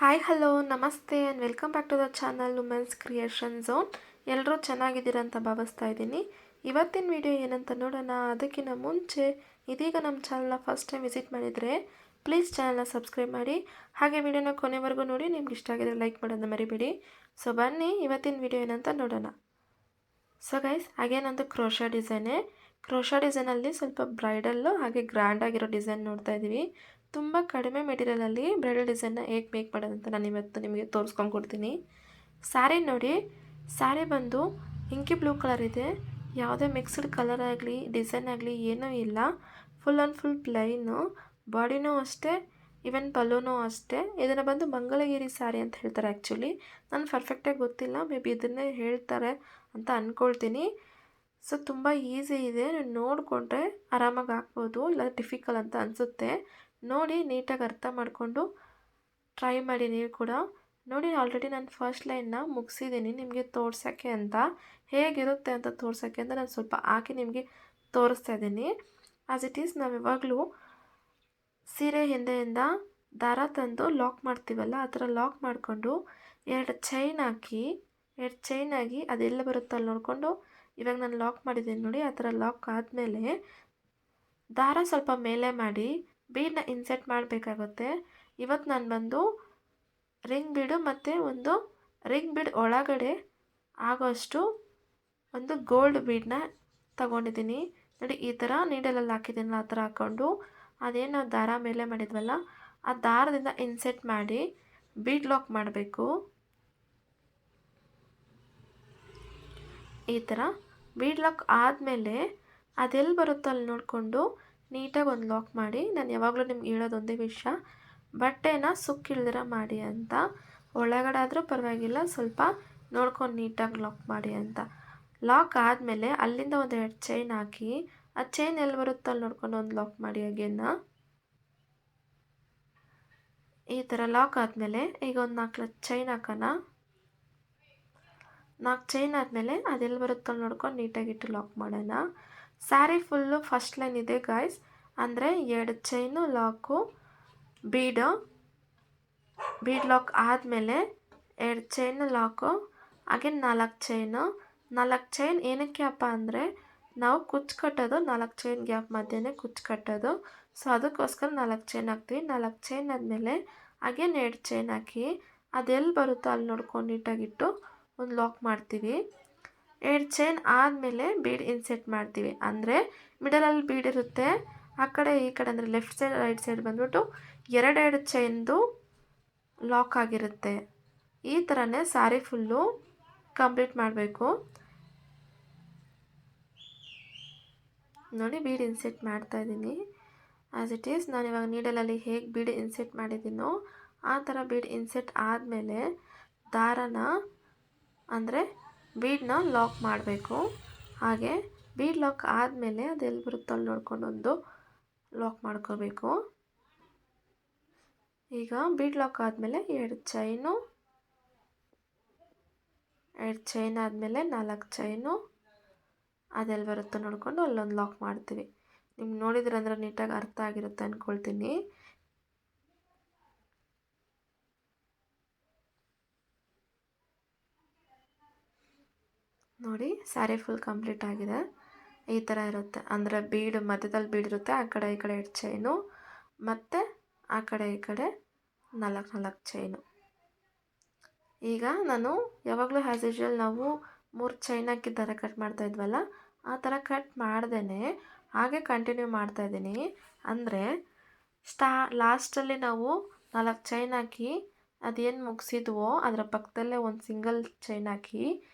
Hi hello ನಮಸ್ತೆ and welcome back to the channel Women's Creation Zone. ಎಲ್ಲರೂ ಚೆನ್ನಾಗಿದ್ದೀರಾ ಅಂತ ಭಾವಿಸ್ತಾ ಇದ್ದೀನಿ. ಇವತ್ತಿನ ವಿಡಿಯೋ ಏನಂತ ನೋಡೋಣ. ಅದಕ್ಕಿಂತ ಮುಂಚೆ ಇದೀಗ ನಮ್ಮ ಚಾನಲ್ನ ಫಸ್ಟ್ ಟೈಮ್ ವಿಸಿಟ್ ಮಾಡಿದರೆ ಪ್ಲೀಸ್ ಚಾನಲ್ನ ಸಬ್ಸ್ಕ್ರೈಬ್ ಮಾಡಿ, ಹಾಗೆ ವಿಡಿಯೋನ ಕೊನೆವರೆಗೂ ನೋಡಿ. ನಿಮ್ಗೆ ಇಷ್ಟ ಆಗಿದ್ರೆ ಲೈಕ್ ಮಾಡೋದನ್ನ ಮರಿಬೇಡಿ. ಸೊ ಬನ್ನಿ ಇವತ್ತಿನ ವಿಡಿಯೋ ಏನಂತ ನೋಡೋಣ. ಸೊ ಗೈಸ್, ಅಗೇನ್ ಒಂದು ಕ್ರೋಶಾ ಡಿಸೈನಲ್ಲಿ ಸ್ವಲ್ಪ ಬ್ರೈಡಲ್ಲು ಹಾಗೆ ಗ್ರ್ಯಾಂಡ್ ಆಗಿರೋ ಡಿಸೈನ್ ನೋಡ್ತಾ ಇದ್ದೀವಿ. ತುಂಬ ಕಡಿಮೆ ಮೆಟೀರಿಯಲಲ್ಲಿ ಬ್ರೈಡಲ್ ಡಿಸೈನ್ನ ಹೇಗೆ ಮೇಕ್ ಮಾಡೋದಂತ ನಾನು ಇವತ್ತು ನಿಮಗೆ ತೋರಿಸ್ಕೊಂಡು ಕೊಡ್ತೀನಿ. ಸ್ಯಾರಿ ನೋಡಿ, ಸ್ಯಾರಿ ಬಂದು ಇಂಕಿ ಬ್ಲೂ ಕಲರ್ ಇದೆ. ಯಾವುದೇ ಮಿಕ್ಸ್ಡ್ ಕಲರ್ ಆಗಲಿ ಡಿಸೈನ್ ಆಗಲಿ ಏನೂ ಇಲ್ಲ. Full and full plain. ಬಾಡಿನೂ ಅಷ್ಟೇ, ಈವನ್ ಪಲ್ಲೂನೂ ಅಷ್ಟೇ. ಇದನ್ನು ಬಂದು ಮಂಗಳಗಿರಿ ಸ್ಯಾರಿ ಅಂತ ಹೇಳ್ತಾರೆ. ಆ್ಯಕ್ಚುಲಿ ನಾನು ಪರ್ಫೆಕ್ಟಾಗಿ ಗೊತ್ತಿಲ್ಲ, ಮೇ ಬಿ ಇದನ್ನೇ ಹೇಳ್ತಾರೆ ಅಂತ ಅಂದ್ಕೊಳ್ತೀನಿ. ಸೊ ತುಂಬ ಈಸಿ ಇದೆ, ನೀವು ನೋಡಿಕೊಂಡ್ರೆ ಆರಾಮಾಗಿ ಹಾಕ್ಬೋದು. ಇಲ್ಲ ಡಿಫಿಕಲ್ಟ್ ಅಂತ ಅನಿಸುತ್ತೆ. ನೋಡಿ ನೀಟಾಗಿ ಅರ್ಥ ಮಾಡಿಕೊಂಡು ಟ್ರೈ ಮಾಡಿ ನೀವು ಕೂಡ. ನೋಡಿ ಆಲ್ರೆಡಿ ನಾನು ಫಸ್ಟ್ ಲೈನ್ನ ಮುಗಿಸಿದ್ದೀನಿ ನಿಮಗೆ ತೋರ್ಸೋಕ್ಕೆ ಅಂತ, ಹೇಗಿರುತ್ತೆ ಅಂತ ತೋರ್ಸೋಕ್ಕೆ ಅಂತ ನಾನು ಸ್ವಲ್ಪ ಹಾಕಿ ನಿಮಗೆ ತೋರಿಸ್ತಾ ಇದ್ದೀನಿ. ಆ್ಯಸ್ ಇಟ್ ಈಸ್ ನಾವು ಯಾವಾಗಲೂ ಸೀರೆ ಹಿಂದೆಯಿಂದ ದಾರ ತಂದು ಲಾಕ್ ಮಾಡ್ತೀವಲ್ಲ, ಆ ಥರ ಲಾಕ್ ಮಾಡಿಕೊಂಡು ಎರಡು ಚೈನ್ ಆಗಿ ಅದೆಲ್ಲ ಬರುತ್ತೋ ಅಲ್ಲಿ ನೋಡಿಕೊಂಡು ಇವಾಗ ನಾನು ಲಾಕ್ ಮಾಡಿದ್ದೀನಿ ನೋಡಿ. ಆ ಥರ ಲಾಕ್ ಆದಮೇಲೆ ದಾರ ಸ್ವಲ್ಪ ಮೇಲೆ ಮಾಡಿ ಬೀಡನ್ನ ಇನ್ಸೆಟ್ ಮಾಡಬೇಕಾಗುತ್ತೆ. ಇವತ್ತು ನಾನು ಬಂದು ರಿಂಗ್ ಬೀಡು ಮತ್ತು ಒಂದು ರಿಂಗ್ ಬೀಡ್ ಒಳಗಡೆ ಆಗೋಷ್ಟು ಒಂದು ಗೋಲ್ಡ್ ಬೀಡನ್ನ ತಗೊಂಡಿದ್ದೀನಿ ನೋಡಿ. ಈ ಥರ ನೀಡಲಲ್ಲಿ ಹಾಕಿದ್ದೀನಿ. ಆ ಥರ ಹಾಕ್ಕೊಂಡು ಅದೇನು ನಾವು ದಾರ ಮೇಲೆ ಮಾಡಿದ್ವಲ್ಲ ಆ ದಾರದಿಂದ ಇನ್ಸೆಟ್ ಮಾಡಿ ಬೀಡ್ ಲಾಕ್ ಮಾಡಬೇಕು. ಈ ಥರ ಬೀಡ್ ಲಾಕ್ ಆದಮೇಲೆ ಅದೆಲ್ಲಿ ಬರುತ್ತೋ ಅಲ್ಲಿ ನೋಡಿಕೊಂಡು ನೀಟಾಗಿ ಒಂದು ಲಾಕ್ ಮಾಡಿ. ನಾನು ಯಾವಾಗಲೂ ನಿಮ್ಗೆ ಹೇಳೋದು ಒಂದೇ ವಿಷಯ, ಬಟ್ಟೆನ ಸುಕ್ಕಿಳ್ದಿರ ಮಾಡಿ ಅಂತ. ಒಳಗಡೆ ಆದರೂ ಪರವಾಗಿಲ್ಲ, ಸ್ವಲ್ಪ ನೋಡ್ಕೊಂಡು ನೀಟಾಗಿ ಲಾಕ್ ಮಾಡಿ ಅಂತ. ಲಾಕ್ ಆದಮೇಲೆ ಅಲ್ಲಿಂದ ಒಂದು ಎರಡು ಚೈನ್ ಹಾಕಿ ಆ ಚೈನ್ ಎಲ್ಲಿ ಬರುತ್ತೋ ಅಲ್ಲಿ ನೋಡ್ಕೊಂಡು ಒಂದು ಲಾಕ್ ಮಾಡಿ ಅಗೇನ. ಈ ಥರ ಲಾಕ್ ಆದಮೇಲೆ ಈಗ ಒಂದು 4 ಚೈನ್ ಹಾಕೋಣ. 4 ಚೈನ್ ಆದಮೇಲೆ ಅದೆಲ್ಲಿ ಬರುತ್ತೋ ಅಲ್ಲಿ ನೋಡ್ಕೊಂಡು ನೀಟಾಗಿಟ್ಟು ಲಾಕ್ ಮಾಡೋಣ. ಸ್ಯಾರಿ ಫುಲ್ಲು ಫಸ್ಟ್ ಲೈನ್ ಇದೆ ಗಾಯ್ಸ್, ಅಂದರೆ 2 ಚೈನು ಲಾಕು ಬೀಡ್ ಲಾಕ್ ಆದಮೇಲೆ 2 ಚೈನ್ ಲಾಕು ಹಾಗೆ 4 ಚೈನ್ ಏನಕ್ಕೆ ಅಪ್ಪ ಅಂದರೆ ನಾವು ಕುಚ್ಚು ಕಟ್ಟೋದು 4 ಚೈನ್ ಗ್ಯಾಪ್ ಮಧ್ಯೆ ಕುಚ್ಚು ಕಟ್ಟೋದು. ಸೊ ಅದಕ್ಕೋಸ್ಕರ 4 ಚೈನ್ ಹಾಕ್ತೀವಿ. 4 ಚೈನ್ ಆದಮೇಲೆ ಅಗೇನ್ 2 ಚೈನ್ ಹಾಕಿ ಅದೆಲ್ಲಿ ಬರುತ್ತೋ ಅಲ್ಲಿ ನೋಡ್ಕೊಂಡು ನೀಟಾಗಿಟ್ಟು ಒಂದು ಲಾಕ್ ಮಾಡ್ತೀವಿ. 2 ಚೈನ್ ಆದಮೇಲೆ ಬೀಡ್ ಇನ್ಸೆಟ್ ಮಾಡ್ತೀವಿ. ಅಂದರೆ ಮಿಡಲಲ್ಲಿ ಬೀಡ್ ಇರುತ್ತೆ, ಆ ಕಡೆ ಈ ಕಡೆ ಅಂದರೆ ಲೆಫ್ಟ್ ಸೈಡ್ ರೈಟ್ ಸೈಡ್ ಬಂದ್ಬಿಟ್ಟು 2 ಚೈನ್ದು ಲಾಕ್ ಆಗಿರುತ್ತೆ. ಈ ಥರನೇ ಸ್ಯಾರಿ ಫುಲ್ಲು ಕಂಪ್ಲೀಟ್ ಮಾಡಬೇಕು. ನೋಡಿ ಬೀಡ್ ಇನ್ಸೆಟ್ ಮಾಡ್ತಾಯಿದ್ದೀನಿ. ಆ್ಯಸ್ ಇಟ್ ಈಸ್ ನಾನು ಇವಾಗ ನೀಡಲಲ್ಲಿ ಹೇಗೆ ಬೀಡ್ ಇನ್ಸೆಟ್ ಮಾಡಿದ್ದೀನೋ ಆ ಥರ ಬೀಡ್ ಇನ್ಸೆಟ್ ಆದಮೇಲೆ ದಾರನ ಅಂದರೆ ಬೀಡನ್ನ ಲಾಕ್ ಮಾಡಬೇಕು. ಹಾಗೆ ಬೀಡ್ ಲಾಕ್ ಆದಮೇಲೆ ಅದೆಲ್ಲಿ ಬರುತ್ತೋ ಅಲ್ಲಿ ನೋಡ್ಕೊಂಡು ಒಂದು ಲಾಕ್ ಮಾಡ್ಕೋಬೇಕು. ಈಗ ಬೀಡ್ ಲಾಕ್ ಆದಮೇಲೆ 2 ಚೈನ್ ಆದಮೇಲೆ 4 ಚೈನು ಅದೆಲ್ಲಿ ಬರುತ್ತೋ ನೋಡಿಕೊಂಡು ಅಲ್ಲೊಂದು ಲಾಕ್ ಮಾಡ್ತೀವಿ. ನಿಮ್ಗೆ ನೋಡಿದ್ರೆ ಅಂದರೆ ನೀಟಾಗಿ ಅರ್ಥ ಆಗಿರುತ್ತೆ ಅಂದ್ಕೊಳ್ತೀನಿ. ನೋಡಿ ಸ್ಯಾರಿ ಫುಲ್ ಕಂಪ್ಲೀಟ್ ಆಗಿದೆ. ಈ ಥರ ಇರುತ್ತೆ, ಅಂದರೆ ಬೀಡ್ ಮಧ್ಯದಲ್ಲಿ ಬೀಡ್ ಇರುತ್ತೆ, ಆ ಕಡೆ ಈ ಕಡೆ 2 ಚೈನು ಮತ್ತು ಆ ಕಡೆ ಈ ಕಡೆ 4 ಚೈನು. ಈಗ ನಾನು ಯಾವಾಗಲೂ ಆ್ಯಸ್ ಯೂಶ್ವಲ್ ನಾವು 3 ಚೈನ್ ಹಾಕಿ ದಾರ ಕಟ್ ಮಾಡ್ತಾಯಿದ್ವಲ್ಲ ಆ ಥರ ಕಟ್ ಮಾಡ್ದೇ ಹಾಗೆ ಕಂಟಿನ್ಯೂ ಮಾಡ್ತಾಯಿದ್ದೀನಿ. ಅಂದರೆ ಲಾಸ್ಟಲ್ಲಿ ನಾವು 4 ಚೈನ್ ಹಾಕಿ ಅದೇನು ಮುಗಿಸಿದ್ವೋ ಅದರ ಪಕ್ಕದಲ್ಲೇ ಒಂದು ಸಿಂಗಲ್ ಚೈನ್ ಹಾಕಿ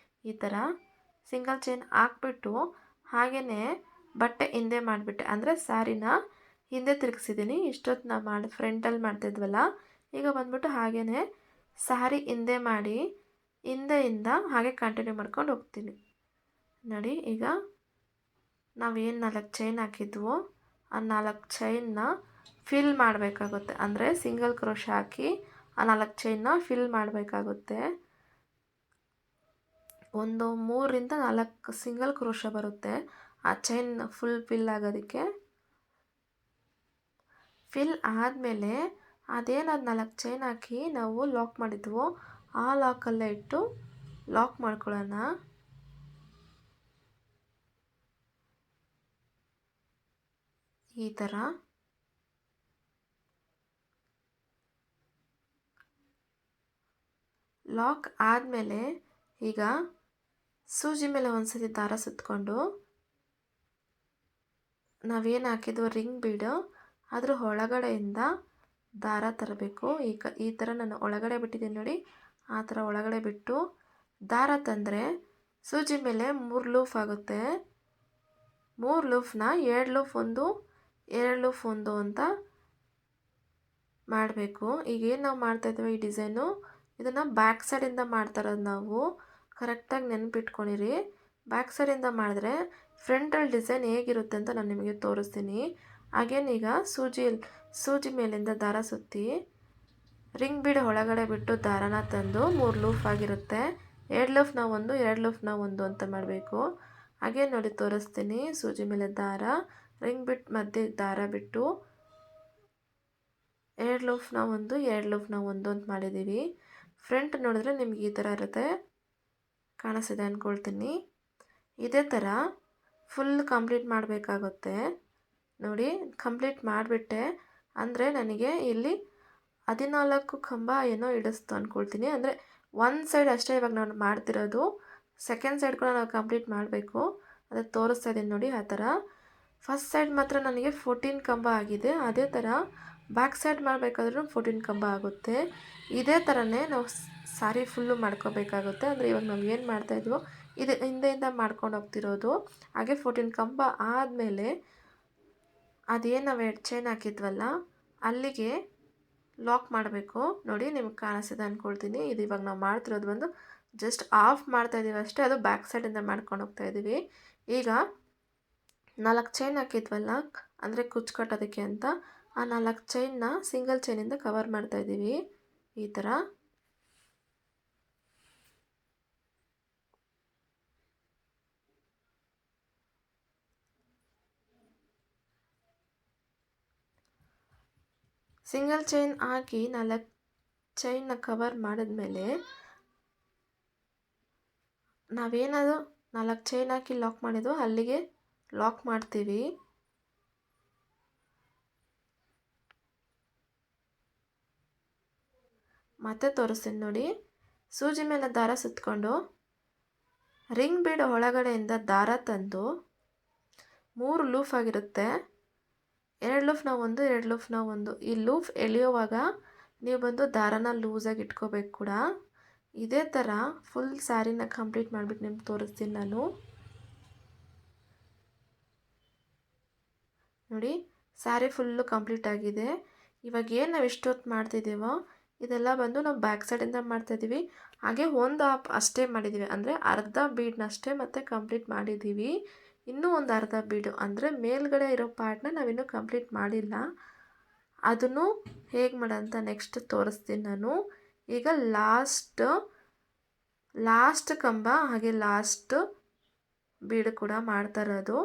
ಈ ಥರ ಸಿಂಗಲ್ ಚೈನ್ ಹಾಕ್ಬಿಟ್ಟು ಹಾಗೆಯೇ ಬಟ್ಟೆ ಹಿಂದೆ ಮಾಡಿಬಿಟ್ಟೆ, ಅಂದರೆ ಸ್ಯಾರಿನ ಹಿಂದೆ ತಿರುಗಿಸಿದ್ದೀನಿ. ಇಷ್ಟೊತ್ತು ನಾವು ಫ್ರಂಟಲ್ಲಿ ಮಾಡ್ತಿದ್ವಲ್ಲ, ಈಗ ಬಂದ್ಬಿಟ್ಟು ಹಾಗೆಯೇ ಸ್ಯಾರಿ ಹಿಂದೆ ಮಾಡಿ ಹಿಂದೆಯಿಂದ ಹಾಗೆ ಕಂಟಿನ್ಯೂ ಮಾಡ್ಕೊಂಡು ಹೋಗ್ತೀನಿ. ನೋಡಿ ಈಗ ನಾವೇನು 4 ಚೈನ್ ಹಾಕಿದ್ವೋ ಆ 4 ಚೈನ್ನ ಫಿಲ್ ಮಾಡಬೇಕಾಗುತ್ತೆ. ಅಂದರೆ ಸಿಂಗಲ್ ಕ್ರೋಶ ಹಾಕಿ ಆ 4 ಚೈನ್ನ ಫಿಲ್ ಮಾಡಬೇಕಾಗುತ್ತೆ. ಒಂದು 3ರಿಂದ 4 ಸಿಂಗಲ್ ಕ್ರೋಶ ಬರುತ್ತೆ ಆ ಚೈನ್ ಫುಲ್ ಫಿಲ್ ಆಗೋದಕ್ಕೆ. ಫಿಲ್ ಆದಮೇಲೆ ಅದೇನಾದ 4 ಚೈನ್ ಹಾಕಿ ನಾವು ಲಾಕ್ ಮಾಡಿದ್ವೋ ಆ ಲಾಕಲ್ಲೇ ಇಟ್ಟು ಲಾಕ್ ಮಾಡ್ಕೊಳ್ಳೋಣ. ಈ ಥರ ಲಾಕ್ ಆದಮೇಲೆ ಈಗ ಸೂಜಿ ಮೇಲೆ ಒಂದ್ಸತಿ ದಾರ ಸುತ್ತಕೊಂಡು ನಾವೇನು ಹಾಕಿದ್ವೋ ರಿಂಗ್ ಬೀಡು ಅದ್ರ ಒಳಗಡೆಯಿಂದ ದಾರ ತರಬೇಕು. ಈ ಥರ ನಾನು ಒಳಗಡೆ ಬಿಟ್ಟಿದ್ದೀನಿ ನೋಡಿ, ಆ ಥರ ಒಳಗಡೆ ಬಿಟ್ಟು ದಾರ ತಂದರೆ ಸೂಜಿ ಮೇಲೆ 3 ಲೂಫ್ ಆಗುತ್ತೆ. 3 ಲೂಫ್ನ 2 ಲೂಫ್ ಒಂದು 2 ಲೂಫ್ ಒಂದು ಅಂತ ಮಾಡಬೇಕು. ಈಗೇನು ನಾವು ಮಾಡ್ತಾಯಿದ್ದೀವಿ ಈ ಡಿಸೈನು, ಇದನ್ನು ಬ್ಯಾಕ್ ಸೈಡಿಂದ ಮಾಡ್ತಾರೋದು ನಾವು. ಕರೆಕ್ಟಾಗಿ ನೆನಪಿಟ್ಕೊಂಡಿರಿ. ಬ್ಯಾಕ್ ಸೈಡಿಂದ ಮಾಡಿದ್ರೆ ಫ್ರಂಟಲ್ಲಿ ಡಿಸೈನ್ ಹೇಗಿರುತ್ತೆ ಅಂತ ನಾನು ನಿಮಗೆ ತೋರಿಸ್ತೀನಿ. ಹಾಗೇನೀಗ ಸೂಜಿ ಮೇಲಿಂದ ದಾರ ಸುತ್ತಿ ರಿಂಗ್ ಬೀಡ್ ಒಳಗಡೆ ಬಿಟ್ಟು ದಾರನ ತಂದು 3 ಲೂಫ್ ಆಗಿರುತ್ತೆ. 2 ಲೂಫ್ನ ಒಂದು 2 ಲೂಫ್ನ ಒಂದು ಅಂತ ಮಾಡಬೇಕು. ಹಾಗೆ ನೋಡಿ ತೋರಿಸ್ತೀನಿ. ಸೂಜಿ ಮೇಲೆ ದಾರ, ರಿಂಗ್ ಬಿಟ್ ಮಧ್ಯೆ ದಾರ ಬಿಟ್ಟು 2 ಲೂಫ್ನ ಒಂದು 2 ಲೂಫ್ನ ಒಂದು ಅಂತ ಮಾಡಿದ್ದೀವಿ. ಫ್ರಂಟ್ ನೋಡಿದ್ರೆ ನಿಮ್ಗೆ ಈ ಥರ ಇರುತ್ತೆ, ಕಾಣಿಸ್ತಿದೆ ಅಂದ್ಕೊಳ್ತೀನಿ. ಇದೇ ಥರ ಫುಲ್ ಕಂಪ್ಲೀಟ್ ಮಾಡಬೇಕಾಗುತ್ತೆ. ನೋಡಿ ಕಂಪ್ಲೀಟ್ ಮಾಡಿಬಿಟ್ಟೆ ಅಂದರೆ ನನಗೆ ಇಲ್ಲಿ 14 ಕಂಬ ಏನೋ ಇಡಿಸ್ತು ಅಂದ್ಕೊಳ್ತೀನಿ. ಅಂದರೆ ಒಂದು ಸೈಡ್ ಅಷ್ಟೇ ಇವಾಗ ನಾನು ಮಾಡ್ತಿರೋದು, ಸೆಕೆಂಡ್ ಸೈಡ್ ಕೂಡ ನಾವು ಕಂಪ್ಲೀಟ್ ಮಾಡಬೇಕು. ಅದೇ ತೋರಿಸ್ತಾ ಇದ್ದೀನಿ ನೋಡಿ. ಆ ಥರ ಫಸ್ಟ್ ಸೈಡ್ ಮಾತ್ರ ನನಗೆ 14 ಕಂಬ ಆಗಿದೆ. ಅದೇ ಥರ ಬ್ಯಾಕ್ ಸೈಡ್ ಮಾಡಬೇಕಾದ್ರೂ 14 ಕಂಬ ಆಗುತ್ತೆ. ಇದೇ ಥರನೇ ನಾವು ಸಾರಿ ಫುಲ್ಲು ಮಾಡ್ಕೋಬೇಕಾಗುತ್ತೆ. ಅಂದರೆ ಇವಾಗ ನಾವು ಏನು ಮಾಡ್ತಾಯಿದ್ವೋ ಇದು ಹಿಂದೆಯಿಂದ ಮಾಡ್ಕೊಂಡು ಹೋಗ್ತಿರೋದು. ಹಾಗೆ 14 ಕಂಬ ಆದಮೇಲೆ ಅದೇನು ನಾವು 2 ಚೈನ್ ಹಾಕಿದ್ವಲ್ಲ ಅಲ್ಲಿಗೆ ಲಾಕ್ ಮಾಡಬೇಕು. ನೋಡಿ ನಿಮ್ಗೆ ಕಾಣಿಸ್ತಿದೆ ಅಂದ್ಕೊಳ್ತೀನಿ. ಇದು ಇವಾಗ ನಾವು ಮಾಡ್ತಿರೋದು ಬಂದು ಜಸ್ಟ್ ಆಫ್ ಮಾಡ್ತಾಯಿದ್ದೀವಿ ಅಷ್ಟೇ, ಅದು ಬ್ಯಾಕ್ ಸೈಡಿಂದ ಮಾಡ್ಕೊಂಡು ಹೋಗ್ತಾಯಿದ್ದೀವಿ. ಈಗ 4 ಚೈನ್ ಹಾಕಿದ್ವಲ್ಲ ಅಂದರೆ ಕುಚ್ಚು ಕಟ್ಟೋದಕ್ಕೆ ಅಂತ, ಆ 4 ಚೈನ್ನ ಸಿಂಗಲ್ ಚೈನಿಂದ ಕವರ್ ಮಾಡ್ತಾಯಿದ್ದೀವಿ ಈ ಥರ. ಸಿಂಗಲ್ ಚೈನ್ ಹಾಕಿ 4 ಚೈನ್ನ ಕವರ್ ಮಾಡಿದ್ಮೇಲೆ ನಾವೇನಾದರೂ 4 ಚೈನ್ ಹಾಕಿ ಲಾಕ್ ಮಾಡಿದ್ವೋ ಅಲ್ಲಿಗೆ ಲಾಕ್ ಮಾಡ್ತೀವಿ. ಮತ್ತೆ ತೋರಿಸ್ತೀನಿ ನೋಡಿ. ಸೂಜಿ ಮೇಲೆ ದಾರ ಸುತ್ತಕೊಂಡು ರಿಂಗ್ ಬೀಡ್ ಒಳಗಡೆಯಿಂದ ದಾರ ತಂದು 3 ಲೂಫ್ ಆಗಿರುತ್ತೆ. 2 ಲೂಫ್ನ ಒಂದು 2 ಲೂಫ್ನ ಒಂದು. ಈ ಲೂಫ್ ಎಳೆಯುವಾಗ ನೀವು ಬಂದು ದಾರನ ಲೂಸಾಗಿ ಇಟ್ಕೋಬೇಕು ಕೂಡ. ಇದೇ ಥರ ಫುಲ್ ಸ್ಯಾರಿನ ಕಂಪ್ಲೀಟ್ ಮಾಡಿಬಿಟ್ಟು ನಿಮ್ಗೆ ತೋರಿಸ್ತೀನಿ ನಾನು. ನೋಡಿ ಸ್ಯಾರಿ ಫುಲ್ಲು ಕಂಪ್ಲೀಟ್ ಆಗಿದೆ. ಇವಾಗ ಏನು ನಾವು ಇಷ್ಟೊತ್ತು ಮಾಡ್ತಿದ್ದೀವೋ ಇದೆಲ್ಲ ಬಂದು ನಾವು ಬ್ಯಾಕ್ ಸೈಡಿಂದ ಮಾಡ್ತಾಯಿದ್ದೀವಿ. ಹಾಗೆ ಒಂದು ಹಾಫ್ ಅಷ್ಟೇ ಮಾಡಿದ್ದೀವಿ, ಅಂದರೆ ಅರ್ಧ ಬೀಡ್ನಷ್ಟೇ ಮತ್ತೆ ಕಂಪ್ಲೀಟ್ ಮಾಡಿದ್ದೀವಿ. ಇನ್ನೂ ಒಂದು ಅರ್ಧ ಬೀಡು ಅಂದರೆ ಮೇಲ್ಗಡೆ ಇರೋ ಪಾರ್ಟ್ನ ನಾವಿನ್ನೂ ಕಂಪ್ಲೀಟ್ ಮಾಡಿಲ್ಲ. ಅದನ್ನು ಹೇಗೆ ಮಾಡೋಂತ ನೆಕ್ಸ್ಟ್ ತೋರಿಸ್ತೀನಿ ನಾನು. ಈಗ ಲಾಸ್ಟ್ ಕಂಬ ಹಾಗೆ ಲಾಸ್ಟ್ ಬೀಡು ಕೂಡ ಮಾಡ್ತಾ ಇರೋದು.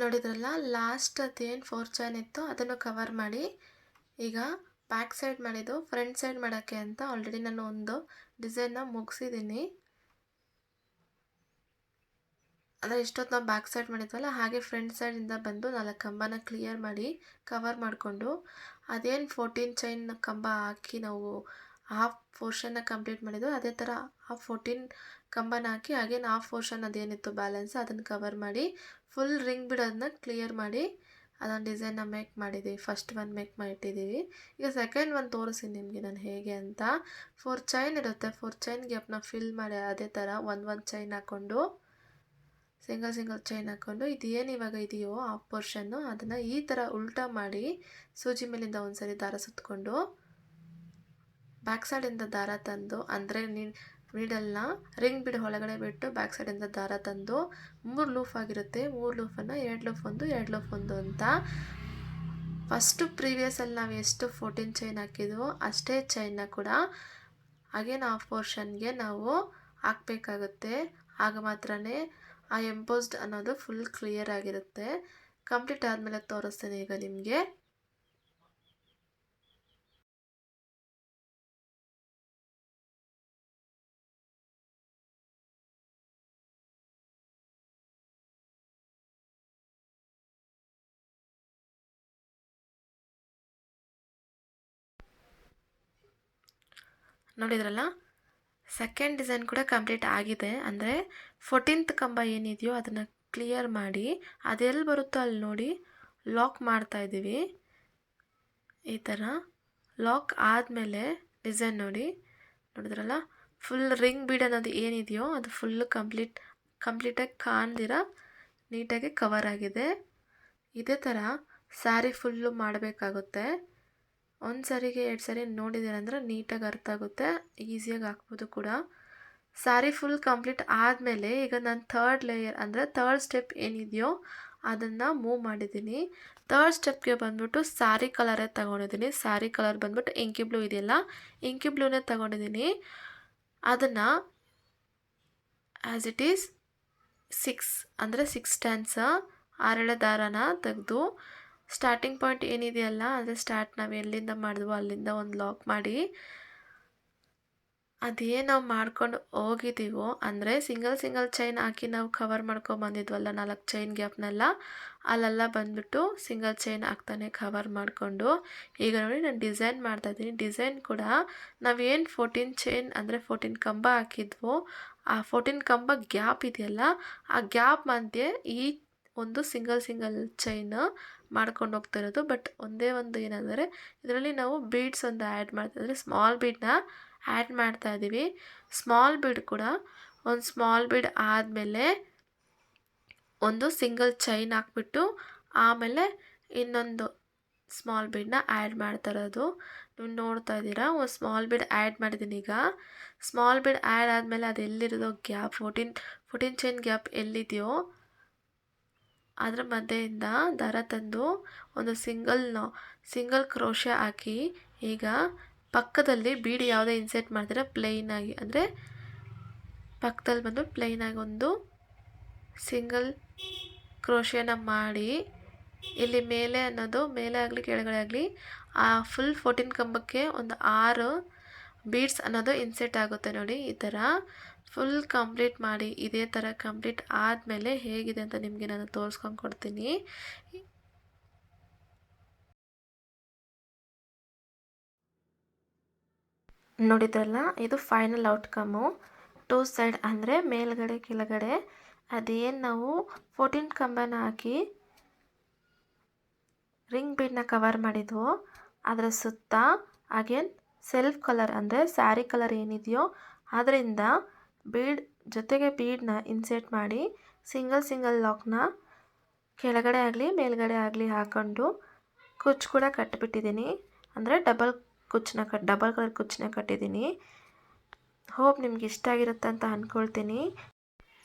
ನೋಡಿದ್ರಲ್ಲ, ಲಾಸ್ಟ್ ಅದೇನು 4 ಚೈನ್ ಇತ್ತು ಅದನ್ನು ಕವರ್ ಮಾಡಿ ಈಗ ಬ್ಯಾಕ್ ಸೈಡ್ ಮಾಡಿದ್ದು ಫ್ರಂಟ್ ಸೈಡ್ ಮಾಡೋಕ್ಕೆ ಅಂತ ಆಲ್ರೆಡಿ ನಾನು ಒಂದು ಡಿಸೈನ್ನ ಮುಗಿಸಿದ್ದೀನಿ. ಅಂದರೆ ಇಷ್ಟೊತ್ತು ನಾವು ಬ್ಯಾಕ್ ಸೈಡ್ ಮಾಡಿದ್ವಲ್ಲ ಹಾಗೆ ಫ್ರಂಟ್ ಸೈಡಿಂದ ಬಂದು 4 ಕಂಬನ ಕ್ಲಿಯರ್ ಮಾಡಿ ಕವರ್ ಮಾಡಿಕೊಂಡು ಅದೇನು 14 ಚೈನ್ ಕಂಬ ಹಾಕಿ ನಾವು ಹಾಫ್ ಪೋರ್ಷನ್ನ ಕಂಪ್ಲೀಟ್ ಮಾಡಿದ್ವು ಅದೇ ಥರ ಆ 14 ಕಂಬನ ಹಾಕಿ ಅಗೇನ್ ಹಾಫ್ ಪೋರ್ಷನ್ ಅದೇನಿತ್ತು ಬ್ಯಾಲೆನ್ಸ್ ಅದನ್ನು ಕವರ್ ಮಾಡಿ ಫುಲ್ ರಿಂಗ್ ಬಿಡೋದನ್ನ ಕ್ಲಿಯರ್ ಮಾಡಿ ಅದೊಂದು ಡಿಸೈನ್ನ ಮೇಕ್ ಮಾಡಿದ್ದೀವಿ. ಫಸ್ಟ್ ಒನ್ ಮೇಕ್ ಮಾಡಿಟ್ಟಿದ್ದೀವಿ. ಈಗ ಸೆಕೆಂಡ್ ಒನ್ ತೋರಿಸಿ ನಿಮಗೆ ನಾನು ಹೇಗೆ ಅಂತ. 4 ಚೈನ್ ಇರುತ್ತೆ, 4 ಚೈನ್ ಗ್ಯಾಪ್ನ ಫಿಲ್ ಮಾಡಿ ಅದೇ ಥರ ಒಂದು ಚೈನ್ ಹಾಕ್ಕೊಂಡು ಸಿಂಗಲ್ ಚೈನ್ ಹಾಕ್ಕೊಂಡು ಇದು ಏನು ಇವಾಗ ಇದೆಯೋ ಆ ಪೋರ್ಷನ್ನು ಅದನ್ನು ಈ ಥರ ಉಲ್ಟಾ ಮಾಡಿ ಸೂಜಿ ಮೇಲಿಂದ ಒಂದು ಸರಿ ದಾರ ಸುತ್ತಕೊಂಡು ಬ್ಯಾಕ್ ಸೈಡಿಂದ ದಾರ ತಂದು ಅಂದರೆ ನೀಡಲ್ನ ರಿಂಗ್ ಬಿಡು ಒಳಗಡೆ ಬಿಟ್ಟು ಬ್ಯಾಕ್ ಸೈಡಿಂದ ದಾರ ತಂದು 3 ಲೂಫ್ ಆಗಿರುತ್ತೆ, 3 ಲೂಫನ್ನು 2 ಲೂಫ್ ಒಂದು 2 ಲೂಫ್ ಒಂದು ಅಂತ ಫಸ್ಟು ಪ್ರೀವಿಯಸಲ್ಲಿ ನಾವು ಎಷ್ಟು 14 ಚೈನ್ ಹಾಕಿದ್ವೋ ಅಷ್ಟೇ ಚೈನ್ನ ಕೂಡ ಅಗೇನ್ ಹಾಫ್ ಪೋರ್ಷನ್ಗೆ ನಾವು ಹಾಕಬೇಕಾಗುತ್ತೆ. ಆಗ ಮಾತ್ರನೇ ಆ ಎಂಬೋಸ್ಡ್ ಅನ್ನೋದು ಫುಲ್ ಕ್ಲಿಯರ್ ಆಗಿರುತ್ತೆ. ಕಂಪ್ಲೀಟ್ ಆದಮೇಲೆ ತೋರಿಸ್ತೇನೆ ಈಗ ನಿಮಗೆ. ನೋಡಿದ್ರಲ್ಲ, ಸೆಕೆಂಡ್ ಡಿಸೈನ್ ಕೂಡ ಕಂಪ್ಲೀಟ್ ಆಗಿದೆ. ಅಂದರೆ 14th ಕಂಬ ಏನಿದೆಯೋ ಅದನ್ನು ಕ್ಲಿಯರ್ ಮಾಡಿ ಅದೆಲ್ಲಿ ಬರುತ್ತೋ ಅಲ್ಲಿ ನೋಡಿ ಲಾಕ್ ಮಾಡ್ತಾಯಿದ್ದೀವಿ. ಈ ಥರ ಲಾಕ್ ಆದಮೇಲೆ ಡಿಸೈನ್ ನೋಡಿದ್ರಲ್ಲ, ಫುಲ್ ರಿಂಗ್ ಬೀಡ್ ಅನ್ನೋದು ಏನಿದೆಯೋ ಅದು ಫುಲ್ಲು ಕಂಪ್ಲೀಟಾಗಿ ಕಾಣ್ದಿರ ನೀಟಾಗಿ ಕವರ್ ಆಗಿದೆ. ಇದೇ ಥರ ಸ್ಯಾರಿ ಫುಲ್ಲು ಮಾಡಬೇಕಾಗುತ್ತೆ. ಒಂದು ಸರಿಗೆ 2 ಸರಿ ನೋಡಿದ್ದೀರಂದ್ರೆ ನೀಟಾಗಿ ಅರ್ಥ ಆಗುತ್ತೆ, ಈಸಿಯಾಗಿ ಹಾಕ್ಬೋದು ಕೂಡ. ಸ್ಯಾರಿ ಫುಲ್ ಕಂಪ್ಲೀಟ್ ಆದಮೇಲೆ ಈಗ ನಾನು ಥರ್ಡ್ ಲೇಯರ್ ಅಂದರೆ ಥರ್ಡ್ ಸ್ಟೆಪ್ ಏನಿದೆಯೋ ಅದನ್ನು ಮೂವ್ ಮಾಡಿದ್ದೀನಿ. ಥರ್ಡ್ ಸ್ಟೆಪ್ಗೆ ಬಂದ್ಬಿಟ್ಟು ಸ್ಯಾರಿ ಕಲರೇ ತೊಗೊಂಡಿದ್ದೀನಿ. ಸ್ಯಾರಿ ಕಲರ್ ಬಂದ್ಬಿಟ್ಟು ಇಂಕಿ ಬ್ಲೂ ಇದೆಯಲ್ಲ, ಇಂಕಿ ಬ್ಲೂನೇ ತೊಗೊಂಡಿದ್ದೀನಿ. ಅದನ್ನು ಆ್ಯಸ್ ಇಟ್ ಈಸ್ 6 ಅಂದರೆ 6 ಸ್ಟ್ಯಾಂಡ್ಸ 6 ದಾರನ ತೆಗೆದು ಸ್ಟಾರ್ಟಿಂಗ್ ಪಾಯಿಂಟ್ ಏನಿದೆಯಲ್ಲ ಅಂದರೆ ಸ್ಟಾರ್ಟ್ ನಾವು ಎಲ್ಲಿಂದ ಮಾಡಿದ್ವೋ ಅಲ್ಲಿಂದ ಒಂದು ಲಾಕ್ ಮಾಡಿ ಅದೇನು ನಾವು ಮಾಡ್ಕೊಂಡು ಹೋಗಿದ್ದೀವೋ ಅಂದರೆ ಸಿಂಗಲ್ ಚೈನ್ ಹಾಕಿ ನಾವು ಕವರ್ ಬಂದಿದ್ವಲ್ಲ 4 ಚೈನ್ ಗ್ಯಾಪ್ನೆಲ್ಲ ಅಲ್ಲೆಲ್ಲ ಬಂದುಬಿಟ್ಟು ಸಿಂಗಲ್ ಚೈನ್ ಹಾಕ್ತಾನೆ ಕವರ್ ಮಾಡಿಕೊಂಡು ಈಗ ನೋಡಿ ನಾನು ಡಿಸೈನ್ ಮಾಡ್ತಾಯಿದ್ದೀನಿ. ಡಿಸೈನ್ ಕೂಡ ನಾವೇನು 14 ಚೈನ್ ಅಂದರೆ 14 ಕಂಬ ಹಾಕಿದ್ವೋ ಆ 14 ಕಂಬ ಗ್ಯಾಪ್ ಇದೆಯಲ್ಲ ಆ ಗ್ಯಾಪ್ ಮಧ್ಯೆ ಈ ಒಂದು ಸಿಂಗಲ್ ಚೈನ್ ಮಾಡ್ಕೊಂಡು ಹೋಗ್ತಾ ಇರೋದು. ಬಟ್ ಒಂದೇ ಒಂದು ಏನಂದರೆ ಇದರಲ್ಲಿ ನಾವು ಬೀಡ್ಸ್ ಒಂದು ಆ್ಯಡ್ ಮಾಡ್ತಾಯಿದ್ರೆ ಸ್ಮಾಲ್ ಬೀಡನ್ನ ಆ್ಯಡ್ ಮಾಡ್ತಾಯಿದ್ದೀವಿ. ಸ್ಮಾಲ್ ಬೀಡ್ ಕೂಡ ಒಂದು ಸ್ಮಾಲ್ ಬೀಡ್ ಆದಮೇಲೆ ಒಂದು ಸಿಂಗಲ್ ಚೈನ್ ಹಾಕ್ಬಿಟ್ಟು ಆಮೇಲೆ ಇನ್ನೊಂದು ಸ್ಮಾಲ್ ಬೀಡನ್ನ ಆ್ಯಡ್ ಮಾಡ್ತಾ ಇರೋದು ನೀವು ನೋಡ್ತಾ ಇದ್ದೀರಾ. ಒಂದು ಸ್ಮಾಲ್ ಬೀಡ್ ಆ್ಯಡ್ ಮಾಡಿದ್ದೀನಿ. ಈಗ ಸ್ಮಾಲ್ ಬೀಡ್ ಆ್ಯಡ್ ಆದಮೇಲೆ ಅದು ಎಲ್ಲಿರೋದೋ ಗ್ಯಾಪ್ 14 ಚೈನ್ ಗ್ಯಾಪ್ ಎಲ್ಲಿದೆಯೋ ಅದರ ಮಧ್ಯೆಯಿಂದ ದಾರ ತಂದು ಒಂದು ಸಿಂಗಲ್ ಕ್ರೋಶೆ ಹಾಕಿ ಈಗ ಪಕ್ಕದಲ್ಲಿ ಬೀಡಿ ಯಾವುದೇ ಇನ್ಸರ್ಟ್ ಮಾಡ್ತೀರಾ ಪ್ಲೈನಾಗಿ ಅಂದರೆ ಪಕ್ಕದಲ್ಲಿ ಬಂದು ಪ್ಲೈನಾಗಿ ಒಂದು ಸಿಂಗಲ್ ಕ್ರೋಶೆನ ಮಾಡಿ ಇಲ್ಲಿ ಮೇಲೆ ಅನ್ನೋದು ಮೇಲೆ ಆಗಲಿ ಕೆಳಗಡೆ ಆಗಲಿ ಆ ಫುಲ್ 14 ಕಂಬಕ್ಕೆ ಒಂದು 6 ಬೀಡ್ಸ್ ಅನ್ನೋದು ಇನ್ಸೆಟ್ ಆಗುತ್ತೆ ನೋಡಿ. ಈ ಥರ ಫುಲ್ ಕಂಪ್ಲೀಟ್ ಮಾಡಿ ಇದೇ ಥರ ಕಂಪ್ಲೀಟ್ ಆದಮೇಲೆ ಹೇಗಿದೆ ಅಂತ ನಿಮಗೆ ನಾನು ತೋರಿಸ್ಕೊಂಡು ಕೊಡ್ತೀನಿ. ನೋಡಿದ್ರಲ್ಲ, ಇದು ಫೈನಲ್ ಔಟ್ಕಮ್ಮು. 2 ಸೈಡ್ ಅಂದರೆ ಮೇಲ್ಗಡೆ ಕೆಳಗಡೆ ಅದೇನು ನಾವು 14 ಕಂಬನ ಹಾಕಿ ರಿಂಗ್ ಬೀಡನ್ನ ಕವರ್ ಮಾಡಿದ್ವೋ ಅದರ ಸುತ್ತ ಅಗೇನ್ ಸೆಲ್ಫ್ ಕಲರ್ ಅಂದರೆ ಸ್ಯಾರಿ ಕಲರ್ ಏನಿದೆಯೋ ಅದರಿಂದ ಬೀಡ್ ಜೊತೆಗೆ ಬೀಡನ್ನ ಇನ್ಸರ್ಟ್ ಮಾಡಿ ಸಿಂಗಲ್ ಲಾಕ್ನ ಕೆಳಗಡೆ ಆಗಲಿ ಮೇಲ್ಗಡೆ ಆಗಲಿ ಹಾಕ್ಕೊಂಡು ಕುಚ್ಚು ಕೂಡ ಕಟ್ಟಿಬಿಟ್ಟಿದ್ದೀನಿ. ಅಂದರೆ ಡಬಲ್ ಕಲರ್ ಕುಚ್ಚನ್ನ ಕಟ್ಟಿದ್ದೀನಿ. ಹೋಪ್ ನಿಮ್ಗೆ ಇಷ್ಟ ಆಗಿರುತ್ತೆ ಅಂತ ಅಂದ್ಕೊಳ್ತೀನಿ.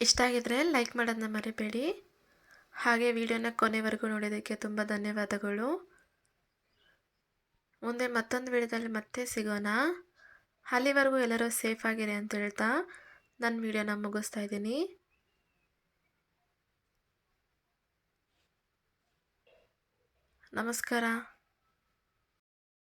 ಇಷ್ಟ ಆಗಿದ್ರೆ ಲೈಕ್ ಮಾಡೋದನ್ನ ಮರಿಬೇಡಿ. ಹಾಗೆ ವಿಡಿಯೋನ ಕೊನೆವರೆಗೂ ನೋಡೋದಕ್ಕೆ ತುಂಬ ಧನ್ಯವಾದಗಳು. ಮುಂದೆ ಮತ್ತೊಂದು ವಿಡಿಯೋದಲ್ಲಿ ಮತ್ತೆ ಸಿಗೋಣ. ಅಲ್ಲಿವರೆಗೂ ಎಲ್ಲರೂ ಸೇಫ್ ಆಗಿರಿ ಅಂತ ಹೇಳ್ತಾ ನನ್ನ ವಿಡಿಯೋನ ಮುಗಿಸ್ತಾ ಇದ್ದೀನಿ. ನಮಸ್ಕಾರ.